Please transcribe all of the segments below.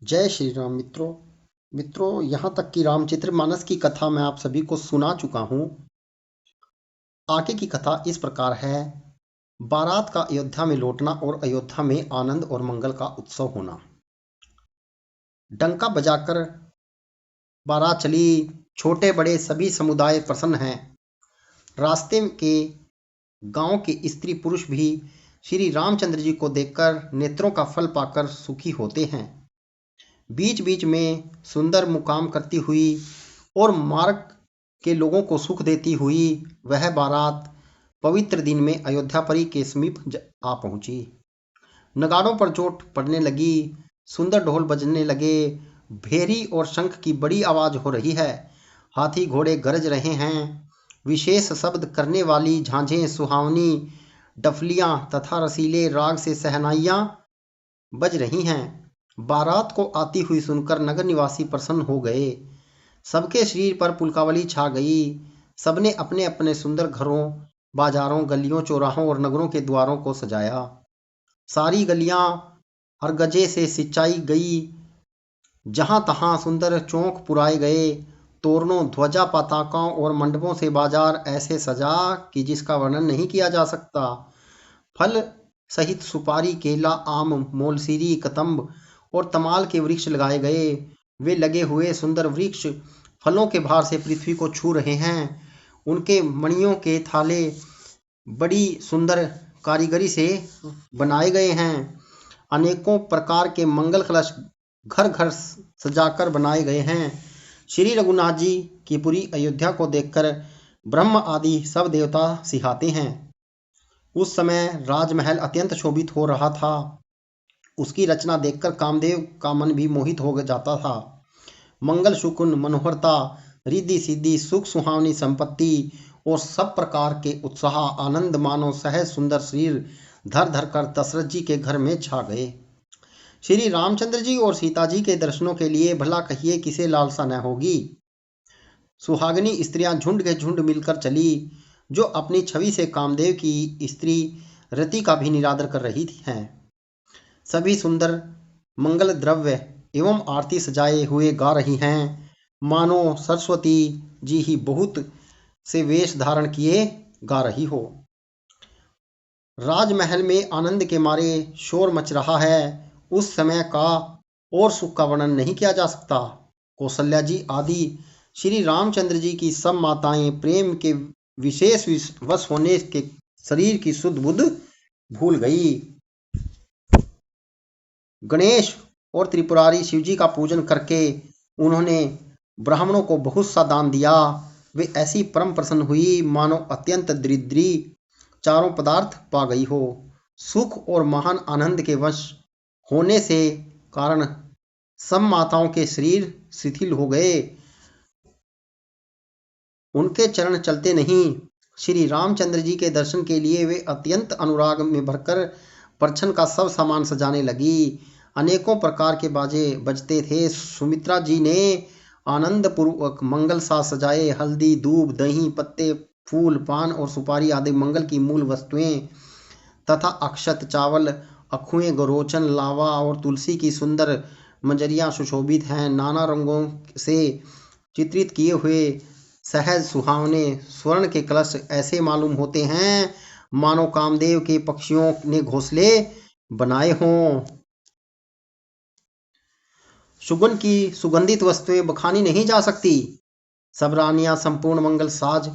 जय श्री राम मित्रों। यहाँ तक कि रामचरितमानस की कथा मैं आप सभी को सुना चुका हूँ। आगे की कथा इस प्रकार है। बारात का अयोध्या में लौटना और अयोध्या में आनंद और मंगल का उत्सव होना। डंका बजाकर बारात चली। छोटे बड़े सभी समुदाय प्रसन्न हैं। रास्ते के गांव के स्त्री पुरुष भी श्री रामचंद्र जी को देखकर नेत्रों का फल पाकर सुखी होते हैं। बीच बीच में सुंदर मुकाम करती हुई और मार्ग के लोगों को सुख देती हुई वह बारात पवित्र दिन में अयोध्यापुरी के समीप आ पहुंची। नगाड़ों पर चोट पड़ने लगी, सुंदर ढोल बजने लगे, भेरी और शंख की बड़ी आवाज हो रही है, हाथी घोड़े गरज रहे हैं, विशेष शब्द करने वाली झांझें, सुहावनी डफलियां तथा रसीले राग से सहनाइयां बज रही हैं। बारात को आती हुई सुनकर नगर निवासी प्रसन्न हो गए। सबके शरीर पर पुलकावली छा गई। सबने अपने अपने सुंदर घरों, बाजारों, गलियों, चौराहों और नगरों के द्वारों को सजाया। सारी गलियां हरगजे से सिंचाई गई। जहां तहां सुंदर चौक पुराए गए। तोरणों, ध्वजा, पताकाओं और मंडपों से बाजार ऐसे सजा कि जिसका वर्णन नहीं किया जा सकता। फल सहित सुपारी, केला, आम, मोलसीरी, कदम्ब और तमाल के वृक्ष लगाए गए। वे लगे हुए सुंदर वृक्ष फलों के भार से पृथ्वी को छू रहे हैं। उनके मणियों के थाले बड़ी सुंदर कारीगरी से बनाए गए हैं। अनेकों प्रकार के मंगल कलश घर घर सजाकर बनाए गए हैं। श्री रघुनाथ जी की पूरी अयोध्या को देखकर ब्रह्म आदि सब देवता सिहाते हैं। उस समय राजमहल अत्यंत शोभित हो रहा था। उसकी रचना देखकर कामदेव का मन भी मोहित हो जाता था। मंगल, सुकुन, मनोहरता, रिद्धि सिद्धि, सुख, सुहावनी संपत्ति और सब प्रकार के उत्साह, आनंद मानो सहज सुंदर शरीर धर धर कर दशरथ जी के घर में छा गए। श्री रामचंद्र जी और सीता जी के दर्शनों के लिए भला कहिए किसे लालसा न होगी। सुहागिनी स्त्रियां झुंड के झुंड मिलकर चली, जो अपनी छवि से कामदेव की स्त्री रति का भी निरादर कर रही हैं। सभी सुंदर मंगल द्रव्य एवं आरती सजाए हुए गा रही हैं, मानो सरस्वती जी ही बहुत से वेश धारण किए गा रही हो। राजमहल में आनंद के मारे शोर मच रहा है। उस समय का और सुख का वर्णन नहीं किया जा सकता। कौशल्या जी आदि श्री रामचंद्र जी की सब माताएं प्रेम के विशेष वश होने के शरीर की शुद्ध बुद्ध भूल गई। गणेश और त्रिपुरारी शिवजी का पूजन करके उन्होंने ब्राह्मणों को बहुत सा दान दिया। वे ऐसी परम प्रसन्न हुई मानो अत्यंत दरिद्री चारों पदार्थ पा गई हो। सुख और महान आनंद के वश होने से कारण सब माताओं के शरीर शिथिल हो गए। उनके चरण चलते नहीं। श्री रामचंद्र जी के दर्शन के लिए वे अत्यंत अनुराग में भरकर परछन का सब सामान सजाने लगी। अनेकों प्रकार के बाजे बजते थे। सुमित्रा जी ने आनंद पूर्वक मंगल सा सजाए। हल्दी, दूब, दही, पत्ते, फूल, पान और सुपारी आदि मंगल की मूल वस्तुएं तथा अक्षत, चावल, अखुएं, गरोचन, लावा और तुलसी की सुंदर मंजरियां सुशोभित हैं। नाना रंगों से चित्रित किए हुए सहज सुहावने स्वर्ण के कलश ऐसे मालूम होते हैं मानो कामदेव के पक्षियों ने घोंसले बनाए हों। सुगन की सुगंधित वस्तुएं बखानी नहीं जा सकती। सब रानियां संपूर्ण मंगल साज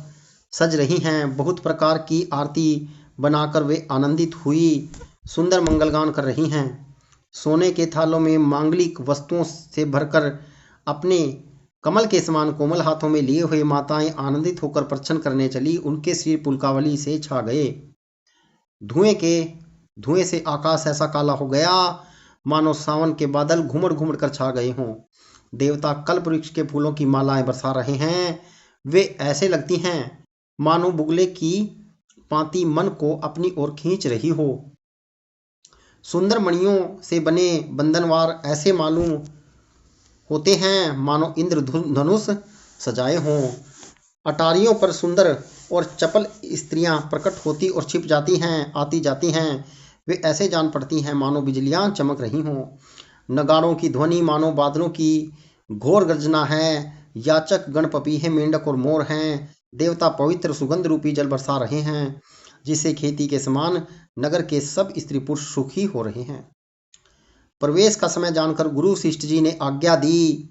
सज रही हैं। बहुत प्रकार की आरती बनाकर वे आनंदित हुई सुंदर मंगलगान कर रही हैं। सोने के थालों में मांगलिक वस्तुओं से भरकर अपने कमल के समान कोमल हाथों में लिए हुए माताएं आनंदित होकर प्रदर्शन करने चली। उनके सिर पुलकावली से छा गए। धुएं से आकाश ऐसा काला हो गया मानो सावन के बादल घुमड़ घुमड़ कर छा गए हों। देवता कल्प वृक्ष के फूलों की मालाएं बरसा रहे हैं। वे ऐसे लगती हैं मानो बुगले की पांति मन को अपनी ओर खींच रही हो। सुंदर मणियों से बने बंधनवार ऐसे मालूम होते हैं मानो इंद्र धनुष सजाए हों। अटारियों पर सुंदर और चपल स्त्रियां प्रकट होती और छिप जाती हैं, आती जाती हैं। वे ऐसे जान पड़ती हैं मानो बिजलियां चमक रही हों। नगाड़ों की ध्वनि मानो बादलों की घोर गर्जना है। याचक गण पपीहे मेंढक और मोर हैं। देवता पवित्र सुगंध रूपी जल बरसा रहे हैं, जिसे खेती के समान नगर के सब स्त्री पुरुष सुखी हो रहे हैं। प्रवेश का समय जानकर गुरु शिष्ट जी ने आज्ञा दी।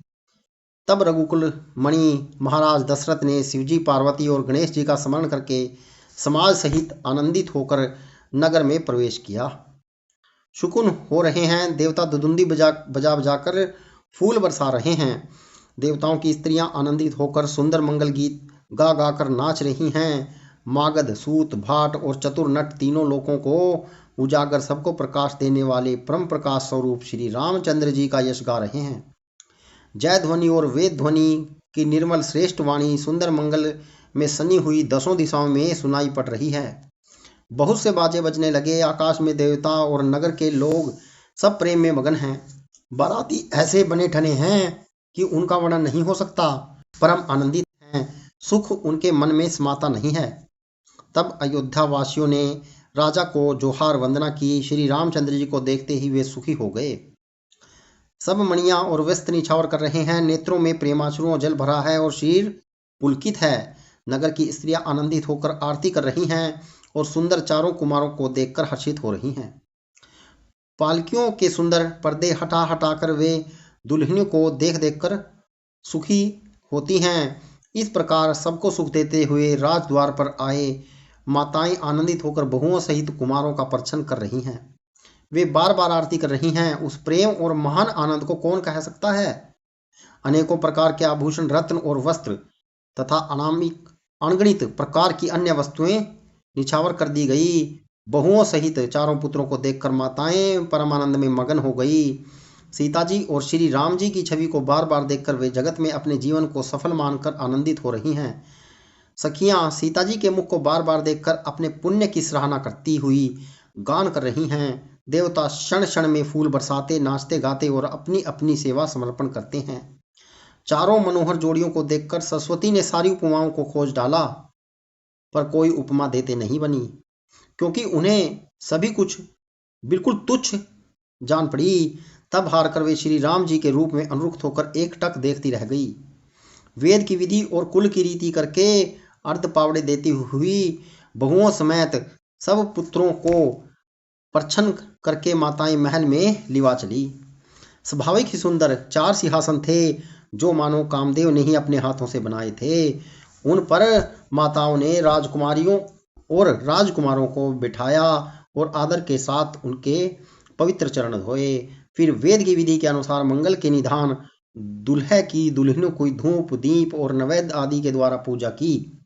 तब रघुकुल मणि महाराज दशरथ ने शिवजी, पार्वती और गणेश जी का स्मरण करके समाज सहित आनंदित होकर नगर में प्रवेश किया। शुकुन हो रहे हैं। देवता दुदुंदी बजा बजा बजाकर फूल बरसा रहे हैं। देवताओं की स्त्रियां आनंदित होकर सुंदर मंगल गीत गा गा कर नाच रही हैं। मागध, सूत, भाट और चतुर नट तीनों लोकों को उजागर सबको प्रकाश देने वाले परम प्रकाश स्वरूप श्री रामचंद्र जी का यश गा रहे हैं। जय ध्वनि और वेद ध्वनि की निर्मल श्रेष्ठ वाणी सुंदर मंगल में सनी हुई दसों दिशाओं में सुनाई पड़ रही है। बहुत से बाजे बजने लगे। आकाश में देवता और नगर के लोग सब प्रेम में मगन हैं। बाराती ऐसे बने ठने हैं कि उनका वर्णन नहीं हो सकता। परम आनंदित हैं। सुख उनके मन में समाता नहीं है। तब अयोध्या वासियों ने राजा को जोहार वंदना की। श्री रामचंद्र जी को देखते ही वे सुखी हो गए। सब मणियां और वस्त्र निछावर कर रहे हैं। नेत्रों में प्रेमाश्रुओं जल भरा है और शरीर पुलकित है। नगर की स्त्रियां आनंदित होकर आरती कर रही हैं और सुंदर चारों कुमारों को देखकर हर्षित हो रही हैं। पालकियों के सुंदर पर्दे हटा हटाकर वे दुल्हनियों को देख देखकर सुखी होती हैं। इस प्रकार सबको सुख देते हुए राजद्वार पर आए माताएं आनंदित होकर बहुओं सहित कुमारों का परिछन कर रही हैं। वे बार बार आरती कर रही हैं। उस प्रेम और महान आनंद को कौन कह सकता है। अनेकों प्रकार के आभूषण, रत्न और वस्त्र तथा अनामिक अनगणित प्रकार की अन्य वस्तुएं निछावर कर दी गई। बहुओं सहित चारों पुत्रों को देखकर माताएं परमानंद में मगन हो गई। सीता जी और श्री राम जी की छवि को बार बार देखकर वे जगत में अपने जीवन को सफल मानकर आनंदित हो रही हैं। सखियां सीता जी के मुख को बार बार देखकर अपने पुण्य की सराहना करती हुई गान कर रही हैं। देवता क्षण क्षण में फूल बरसाते, नाचते गाते और अपनी अपनी सेवा समर्पण करते हैं। चारों मनोहर जोड़ियों को देखकर सरस्वती ने सारी उपमाओं को खोज डाला, पर कोई उपमा देते नहीं बनी, क्योंकि उन्हें सभी कुछ बिल्कुल तुच्छ जान पड़ी। तब हारकर वे श्री राम जी के रूप में अनुरुक्त होकर एकटक देखती रह गई। वेद की विधि और कुल की रीति करके अर्ध पावड़े देती हुई बहुओं समेत सब पुत्रों को प्रच्छन्न करके माताएं महल में लिवा चली। स्वाभाविक ही सुंदर 4 सिंहासन थे, जो मानो कामदेव ने ही अपने हाथों से बनाए थे। उन पर माताओं ने राजकुमारियों और राजकुमारों को बिठाया और आदर के साथ उनके पवित्र चरण धोए। फिर वेद की विधि के अनुसार मंगल के निधान दुल्हे की दुल्हनों को धूप, दीप और नैवेद्य आदि के द्वारा पूजा की।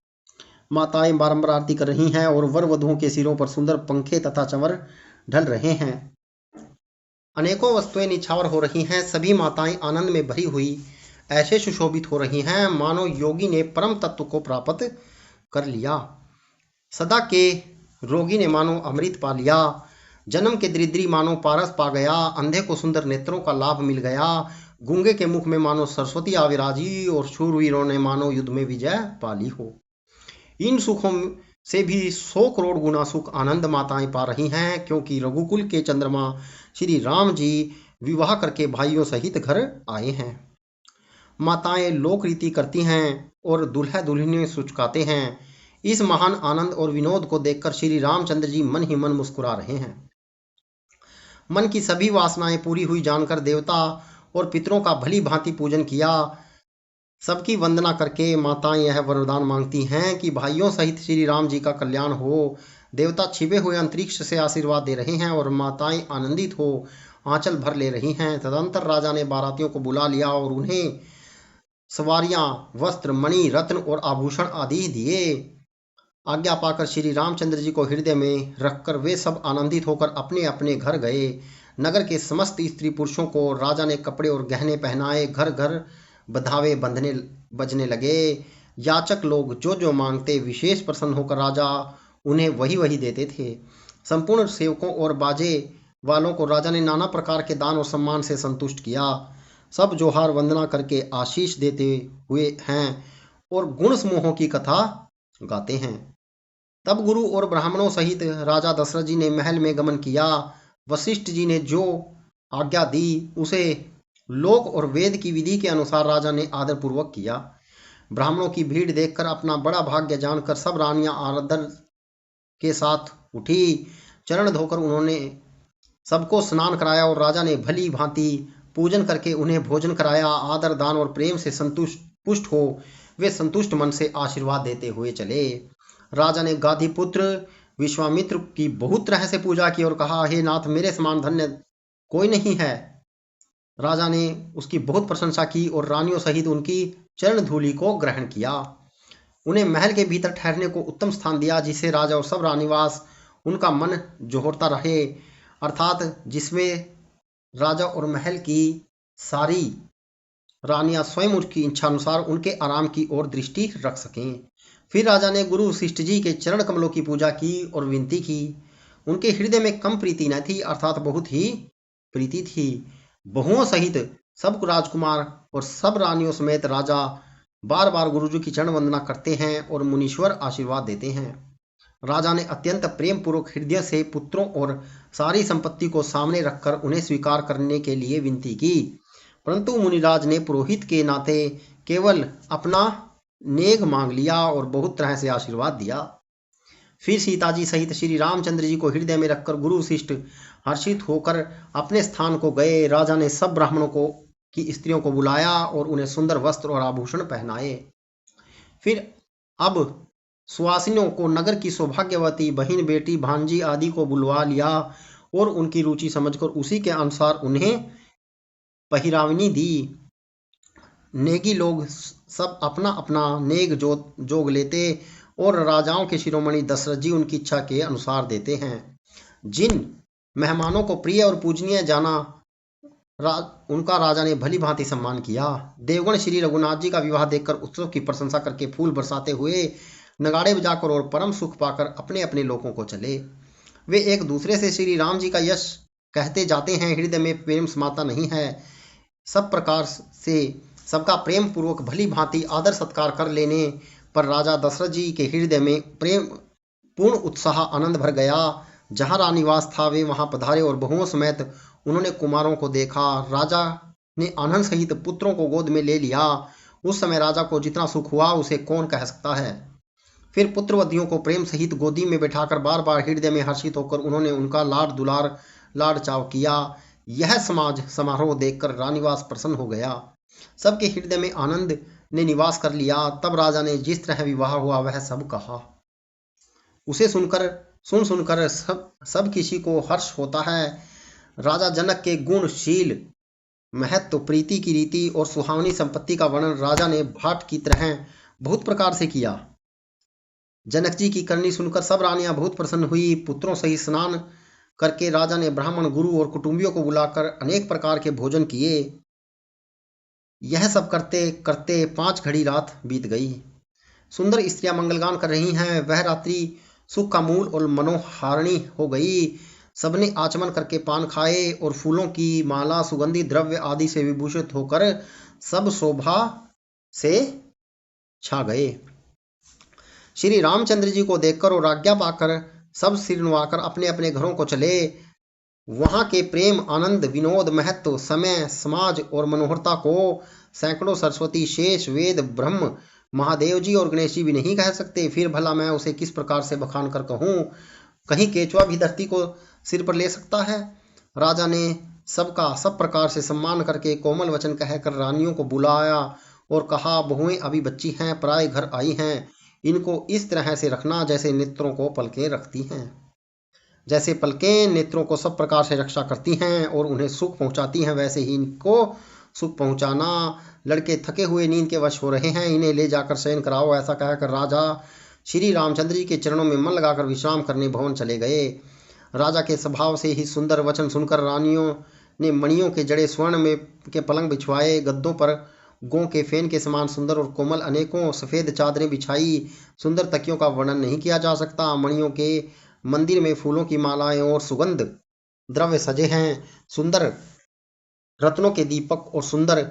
माताएं बारंबार आरती कर रही हैं और वर वधुओं के सिरों पर सुंदर पंखे तथा चंवर ढल रहे हैं। अनेकों वस्तुएं निछावर हो रही हैं। सभी माताएं आनंद में भरी हुई ऐसे सुशोभित हो रही हैं मानो योगी ने परम तत्व को प्राप्त कर लिया। सदा के रोगी ने मानो अमृत पा लिया। जन्म के दरिद्री मानो पारस पा गया। अंधे को सुंदर नेत्रों का लाभ मिल गया। गूंगे के मुख में मानो सरस्वती आ विराजी और शूरवीरों ने मानो युद्ध में विजय पा ली हो। इन सुखों से भी 100 करोड़ गुना सुख आनंद माताएं पा रही हैं, क्योंकि रघुकुल के चंद्रमा श्री राम जी विवाह करके भाइयों सहित घर आए हैं। माताएं लोक रीति करती हैं और दुल्हा दुल्हनियां सुचकाते हैं। इस महान आनंद और विनोद को देखकर श्री रामचंद्र जी मन ही मन मुस्कुरा रहे हैं। मन की सभी वासनाएं पूरी हुई जानकर देवता और पितरों का भली भांति पूजन किया। सबकी वंदना करके माताएं यह वरदान मांगती हैं कि भाइयों सहित श्री राम जी का कल्याण हो। देवता छिपे हुए अंतरिक्ष से आशीर्वाद दे रहे हैं और माताएं आनंदित हो आंचल भर ले रही हैं। तदंतर राजा ने बारातियों को बुला लिया और उन्हें सवारियां, वस्त्र, मणि, रत्न और आभूषण आदि दिए। आज्ञा पाकर श्री रामचंद्र जी को हृदय में रखकर वे सब आनंदित होकर अपने अपने घर गए। नगर के समस्त स्त्री पुरुषों को राजा ने कपड़े और गहने पहनाए। घर घर बधावे बंधने बजने लगे। याचक लोग जो जो मांगते विशेष प्रसन्न होकर राजा उन्हें वही वही देते थे। संपूर्ण सेवकों और बाजे वालों को राजा ने नाना प्रकार के दान और सम्मान से संतुष्ट किया। सब जोहार वंदना करके आशीष देते हुए हैं और गुण समूहों की कथा गाते हैं। तब गुरु और ब्राह्मणों सहित राजा दशरथ जी ने महल में गमन किया। वशिष्ठ जी ने जो आज्ञा दी, उसे लोक और वेद की विधि के अनुसार राजा ने आदरपूर्वक किया। ब्राह्मणों की भीड़ देखकर अपना बड़ा भाग्य जानकर सब रानियां आदर के साथ उठी। चरण धोकर उन्होंने सबको स्नान कराया और राजा ने भली भांति पूजन करके उन्हें भोजन कराया। आदर, दान और प्रेम से संतुष्ट पुष्ट हो वे संतुष्ट मन से आशीर्वाद देते हुए चले। राजा ने गाधी पुत्र विश्वामित्र की बहुत तरह से पूजा की और कहा, हे नाथ, मेरे समान धन्य कोई नहीं है। राजा ने उसकी बहुत प्रशंसा की और रानियों सहित उनकी चरण धूलि को ग्रहण किया। उन्हें महल के भीतर ठहरने को उत्तम स्थान दिया, जिससे राजा और सब रानीवास उनका मन जोहरता रहे, अर्थात जिसमें राजा और महल की सारी रानियां स्वयं उनकी इच्छा अनुसार उनके आराम की ओर दृष्टि रख सकें। फिर राजा ने गुरु वशिष्ठ जी के चरण कमलों की पूजा की और विनती की। उनके हृदय में कम प्रीति न थी, अर्थात बहुत ही प्रीति थी। बहुओं सहित सब राजकुमार और सब रानियों समेत राजा बार बार गुरुजी की चरण वंदना करते हैं और मुनीश्वर आशीर्वाद देते हैं। राजा ने अत्यंत प्रेम पूर्वक हृदय से पुत्रों और सारी संपत्ति को सामने रखकर उन्हें स्वीकार करने के लिए विनती की, परंतु मुनिराज ने पुरोहित के नाते केवल अपना नेग मांग लिया और बहुत तरह से आशीर्वाद दिया। फिर सीता जी सहित श्री रामचंद्र जी को हृदय में रखकर गुरु वशिष्ठ हर्षित होकर अपने स्थान को गए। राजा ने सब ब्राह्मणों को की स्त्रियों को बुलाया और उन्हें सुंदर वस्त्र और आभूषण पहनाए। फिर अब सुवासिनों को नगर की सौभाग्यवती बहन, बेटी, भांजी आदि को बुलवा लिया और उनकी रुचि समझकर उसी के अनुसार उन्हें पहिरावनी दी। नेगी लोग सब अपना अपना नेग जोग लेते और राजाओं के शिरोमणि दशरथ जी उनकी इच्छा के अनुसार देते हैं। जिन मेहमानों को प्रिय और पूजनीय जाना उनका राजा ने भली भांति सम्मान किया। देवगण श्री रघुनाथ जी का विवाह देखकर उत्सव की प्रशंसा करके फूल बरसाते हुए, नगाड़े बजाकर और परम सुख पाकर अपने अपने लोकों को चले। वे एक दूसरे से श्री राम जी का यश कहते जाते हैं। हृदय में प्रेम समाता नहीं है। सब प्रकार से सबका प्रेम पूर्वक भली भांति आदर सत्कार कर लेने पर राजा दशरथ जी के हृदय में प्रेम पूर्ण उत्साह आनंद भर गया। जहाँ रानीवास था वे वहां पधारे और बहुओं समेत उन्होंने कुमारों को देखा। राजा ने आनंद सहित पुत्रों को गोद में ले लिया। उस समय राजा को जितना सुख हुआ उसे कौन कह सकता है। फिर पुत्रवधियों को प्रेम सहित गोदी में बैठाकर बार बार हृदय में हर्षित होकर उन्होंने उनका लाड दुलार लाड चाव किया। यह समारोह देखकर रानीवास प्रसन्न हो गया। सबके हृदय में आनंद ने निवास कर लिया। तब राजा ने जिस तरह विवाह हुआ वह सब कहा। उसे सुनकर सब किसी को हर्ष होता है। राजा जनक के गुणशील महत्व, प्रीति की रीति और सुहावनी संपत्ति का वर्णन राजा ने भाट की तरह बहुत प्रकार से किया। जनक जी की करनी सुनकर सब रानियां बहुत प्रसन्न हुई। पुत्रों सहित स्नान करके राजा ने ब्राह्मण, गुरु और कुटुंबियों को बुलाकर अनेक प्रकार के भोजन किए। यह सब करते करते 5 घड़ी रात बीत गई। सुंदर स्त्रियां मंगलगान कर रही हैं। वह रात्रि सुख का मूल और मनोहारिणी हो गई। सबने आचमन करके पान खाए और फूलों की माला, सुगंधी द्रव्य आदि से विभूषित होकर सब शोभा से छा गए। श्री रामचंद्र जी को देखकर और आज्ञा पाकर सब सिर नुवाकर अपने अपने घरों को चले। वहां के प्रेम, आनंद, विनोद, महत्व, समय, समाज और मनोहरता को सैकड़ों सरस्वती, शेष, वेद, ब्रह्म, महादेव जी और गणेश जी भी नहीं कह सकते। फिर भला मैं उसे किस प्रकार से बखान कर कहूँ। कहीं केचुआ भी धरती को सिर पर ले सकता है। राजा ने सबका सब प्रकार से सम्मान करके कोमल वचन कहकर रानियों को बुलाया और कहा, बहुएं अभी बच्ची हैं, पराए घर आई हैं। इनको इस तरह से रखना जैसे नेत्रों को पलकें रखती हैं। जैसे पलकें नेत्रों को सब प्रकार से रक्षा करती हैं और उन्हें सुख पहुंचाती हैं, वैसे ही इनको सुख पहुंचाना। लड़के थके हुए नींद के वश हो रहे हैं, इन्हें ले जाकर शयन कराओ। ऐसा कहकर राजा श्री रामचंद्र जी के चरणों में मन लगाकर विश्राम करने भवन चले गए। राजा के स्वभाव से ही सुंदर वचन सुनकर रानियों ने मणियों के जड़े स्वर्ण में के पलंग बिछवाए। गद्दों पर गो के फेन के समान सुंदर और कोमल अनेकों सफ़ेद चादरें बिछाई। सुंदर तकियों का वर्णन नहीं किया जा सकता। मणियों के मंदिर में फूलों की मालाएं और सुगंध द्रव्य सजे हैं। सुंदर रत्नों के दीपक और सुंदर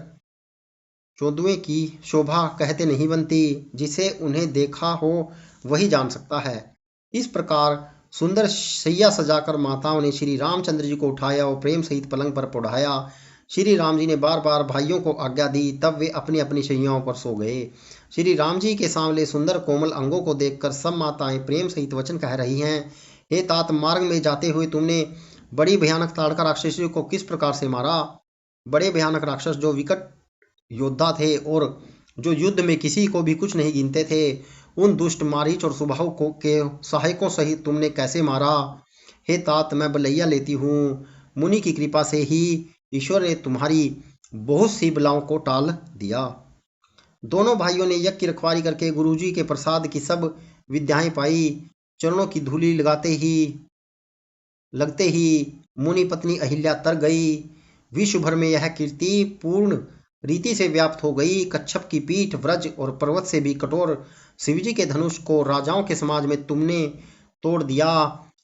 चौदुएं की शोभा कहते नहीं बनती। जिसे उन्हें देखा हो वही जान सकता है। इस प्रकार सुंदर शैया सजाकर माताओं ने श्री रामचंद्र जी को उठाया और प्रेम सहित पलंग पर पढ़ाया। श्री राम जी ने बार बार भाइयों को आज्ञा दी, तब वे अपनी अपनी शैयाओं पर सो गए। श्री राम जी के सांवले सुंदर कोमल अंगों को देखकर सब माताएं प्रेम सहित वचन कह रही हैं। हे तात, मार्ग में जाते हुए तुमने बड़ी भयानक ताड़का राक्षसी को किस प्रकार से मारा? बड़े भयानक राक्षस जो विकट योद्धा थे और जो युद्ध में किसी को भी कुछ नहीं गिनते थे, उन दुष्ट मारीच और सुबाहु को के सहायकों सहित तुमने कैसे मारा? हे तात, मैं बलैया लेती हूँ। मुनि की कृपा से ही ईश्वर ने तुम्हारी बहुत सी बलाओं को टाल दिया। दोनों भाइयों ने यज्ञ की रखवाली करके गुरुजी के प्रसाद की सब विद्याएं पाई। चरणों की धूलि लगते ही मुनि पत्नी अहिल्या तर गई। विश्व भर में यह कीर्ति पूर्ण रीति से व्याप्त हो गई। कच्छप की पीठ, व्रज और पर्वत से भी कठोर शिवजी के धनुष को राजाओं के समाज में तुमने तोड़ दिया।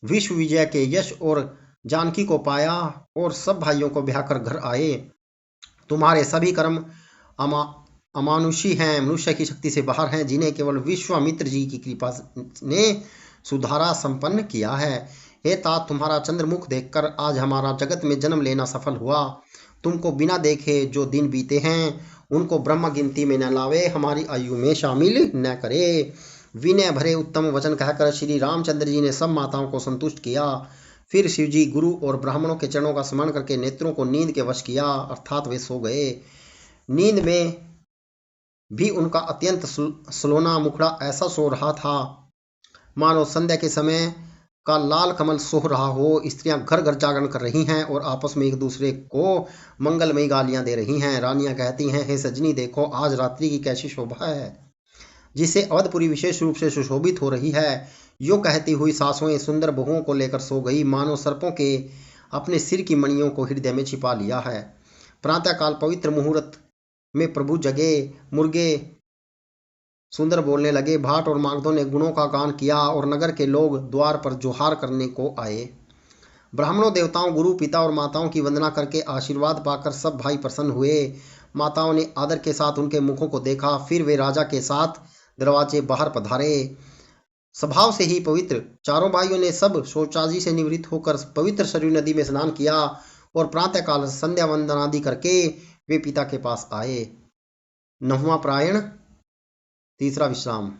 विश्व विजय के यश और जानकी को पाया और सब भाइयों को ब्याह कर घर आए। तुम्हारे सभी कर्म अमानुषी हैं, मनुष्य की शक्ति से बाहर हैं, जिन्हें केवल विश्वामित्र जी की कृपा ने सुधारा संपन्न किया है। हे तात, तुम्हारा चंद्रमुख देखकर आज हमारा जगत में जन्म लेना सफल हुआ। तुमको बिना देखे जो दिन बीते हैं उनको ब्रह्म गिनती में न लावे, हमारी आयु में शामिल न करे। विनय भरे उत्तम वचन कहकर श्री रामचंद्र जी ने सब माताओं को संतुष्ट किया। फिर शिवजी गुरु और ब्राह्मणों के चरणों का स्मरण करके नेत्रों को नींद के वश किया, अर्थात वे सो गए। नींद में भी उनका अत्यंत सलोना मुखड़ा ऐसा सो रहा था मानो संध्या के समय का लाल कमल सोह रहा हो। स्त्रियां घर घर जागरण कर रही हैं और आपस में एक दूसरे को मंगलमयी गालियां दे रही हैं। रानियां कहती हैं, हे सजनी, देखो आज रात्रि की कैसी शोभा है, जिसे अवधपुरी विशेष रूप से सुशोभित हो रही है। यो कहती हुई सासुएं सुंदर बहुओं को लेकर सो गई, मानो सर्पों के अपने सिर की मणियों को हृदय में छिपा लिया है। प्रातःकाल पवित्र मुहूर्त में प्रभु जगे, मुर्गे सुंदर बोलने लगे, भाट और मागधों ने गुणों का गान किया और नगर के लोग द्वार पर जोहार करने को आए। ब्राह्मणों, देवताओं, गुरु, पिता और माताओं की वंदना करके आशीर्वाद पाकर सब भाई प्रसन्न हुए। माताओं ने आदर के साथ उनके मुखों को देखा। फिर वे राजा के साथ दरवाजे बाहर पधारे। स्वभाव से ही पवित्र चारों भाइयों ने सब शौचादि से निवृत्त होकर पवित्र सरयू नदी में स्नान किया और प्रातःकाल संध्या वंदनादि करके वे पिता के पास आए। 9वां प्रायण, तीसरा विश्राम।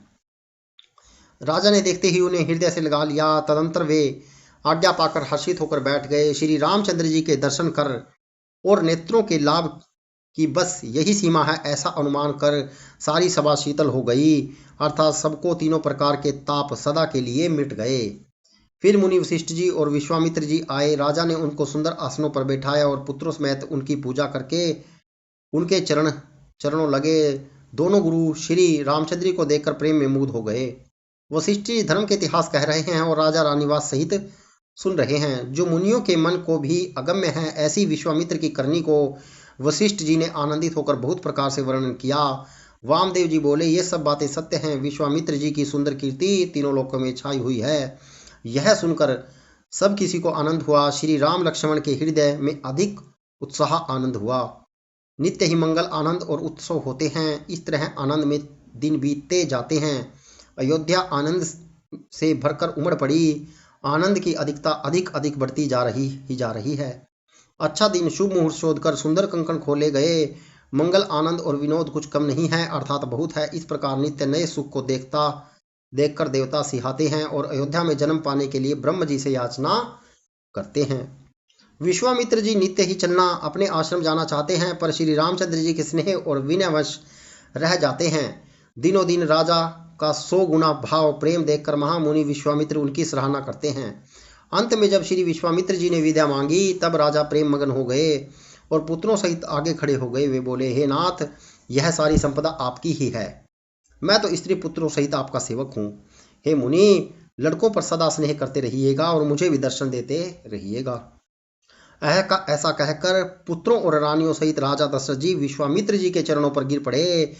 राजा ने देखते ही उन्हें हृदय से लगा लिया। तदंतर वे आज्ञा पाकर हर्षित होकर बैठ गए। श्री रामचंद्र जी के दर्शन कर और नेत्रों के लाभ की बस यही सीमा है, ऐसा अनुमान कर सारी सभा शीतल हो गई, अर्थात सबको तीनों प्रकार के ताप सदा के लिए मिट गए। फिर मुनि वशिष्ठ जी और विश्वामित्र जी आए। राजा ने उनको सुंदर आसनों पर बैठाया और पुत्रों समेत उनकी पूजा करके उनके चरणों लगे। दोनों गुरु श्री रामचंद्र जी को देखकर प्रेम में मुग्ध हो गए। वशिष्ठ जी धर्म के इतिहास कह रहे हैं और राजा रानीवास सहित सुन रहे हैं, जो मुनियों के मन को भी अगम्य है। ऐसी विश्वामित्र की करनी को वशिष्ठ जी ने आनंदित होकर बहुत प्रकार से वर्णन किया। वामदेव जी बोले, ये सब बातें सत्य हैं। विश्वामित्र जी की सुंदर कीर्ति तीनों लोकों में छाई हुई है। यह सुनकर सब किसी को आनंद हुआ। श्री राम लक्ष्मण के हृदय में अधिक उत्साह आनंद हुआ। नित्य ही मंगल, आनंद और उत्सव होते हैं। इस तरह आनंद में दिन बीतते जाते हैं। अयोध्या आनंद से भरकर उमड़ पड़ी। आनंद की अधिकता अधिक अधिक बढ़ती जा रही है। अच्छा दिन, शुभ मुहूर्त शोधकर सुंदर कंकण खोले गए। मंगल, आनंद और विनोद कुछ कम नहीं है, अर्थात बहुत है। इस प्रकार नित्य नए सुख को देखकर देवता सिहाते हैं और अयोध्या में जन्म पाने के लिए ब्रह्म जी से याचना करते हैं। विश्वामित्र जी नित्य ही चलना अपने आश्रम जाना चाहते हैं, पर श्री रामचंद्र जी के स्नेह और विनयवश रह जाते हैं। दिनों दिन राजा का 100 गुना भाव प्रेम देखकर महामुनि विश्वामित्र उनकी सराहना करते हैं। अंत में जब श्री विश्वामित्र जी ने विद्या मांगी, तब राजा प्रेम मगन हो गए और पुत्रों सहित आगे खड़े हो गए। वे बोले, हे नाथ, यह सारी संपदा आपकी ही है। मैं तो स्त्री पुत्रों सहित आपका सेवक हूँ। हे मुनि, लड़कों पर सदा स्नेह करते रहिएगा और मुझे भी दर्शन देते रहिएगा। ऐसा कहकर पुत्रों और रानियों सहित राजा दशरथ जी विश्वामित्र जी के चरणों पर गिर पड़े।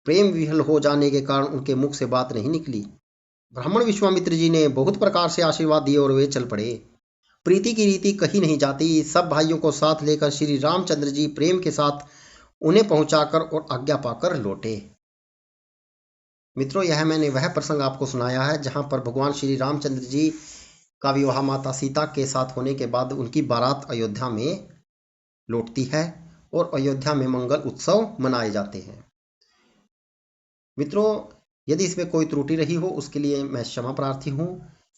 प्रेम विह्वल हो जाने के कारण उनके मुख से बात नहीं निकली। ब्राह्मण विश्वामित्र जी ने बहुत प्रकार से आशीर्वाद दिए और वे चल पड़े। प्रीति की रीति कही नहीं जाती। सब भाइयों को साथ लेकर श्री रामचंद्र जी प्रेम के साथ उन्हें पहुंचाकर और आज्ञा पाकर लौटे। मित्रों, यह मैंने वह प्रसंग आपको सुनाया है जहां पर भगवान श्री रामचंद्र जी का विवाह माता सीता के साथ होने के बाद उनकी बारात अयोध्या में लौटती है और अयोध्या में मंगल उत्सव मनाए जाते हैं। मित्रों, यदि इसमें कोई त्रुटि रही हो उसके लिए मैं क्षमा प्रार्थी हूँ।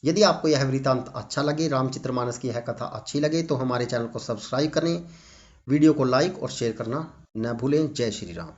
यदि आपको यह वृत्तांत अच्छा लगे, रामचरितमानस की यह कथा अच्छी लगे, तो हमारे चैनल को सब्सक्राइब करें, वीडियो को लाइक और शेयर करना न भूलें। जय श्री राम।